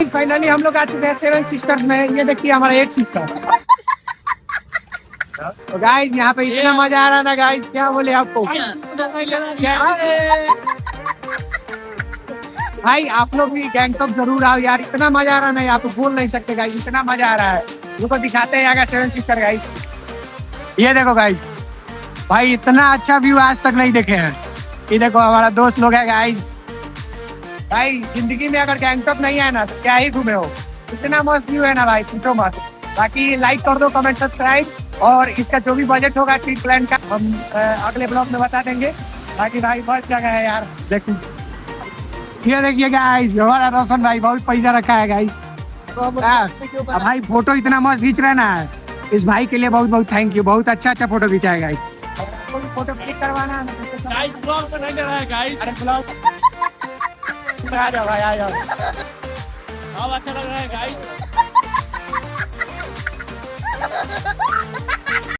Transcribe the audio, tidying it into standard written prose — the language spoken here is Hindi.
फाइनली हम लोग आ चुके हैं सेवन सिस्टर्स में। ये देखिए हमारा एक सिस्टर। तो गाइस यहाँ पे इतना मजा आ रहा है ना गाइस, क्या बोले आपको। भाई आप लोग भी गैंगटॉक जरूर आओ यार, इतना मजा आ रहा है ना, आप बोल नहीं सकते गाइस, इतना मजा आ रहा है। उनको दिखाते हैं यहाँ सेवन सिस्टर गाइस। ये देखो गाइस, भाई इतना अच्छा व्यू आज तक नहीं देखे हैं। ये देखो हमारा दोस्त लोग है गाइस। भाई जिंदगी में अगर गैंगटॉक नहीं है ना तो क्या ही घूमे हो, इतना मस्त व्यू है ना भाई, पूछो मत। बाकी लाइक कर दो, कमेंट सब्सक्राइब, और इसका जो भी बजट होगा ट्रिप प्लान का हम अगले ब्लॉग में बता देंगे। बाकी भाई बहुत जगह है यार, देखो ये देखिए गाइस, हमारा रोशन भाई बहुत पैसा रखा है गाइस। भाई फोटो इतना मस्त खींच रहे ना, इस भाई के लिए बहुत बहुत थैंक यू, बहुत अच्छा अच्छा फोटो खींचा है गाइस। फोटो क्लिक करवाना है गाइस, ब्लॉग में नहीं कर रहा है गाइस। अरे ब्लॉग आ जाओ भाई, आ जाओ। अब अच्छा लग रहा है गाइस।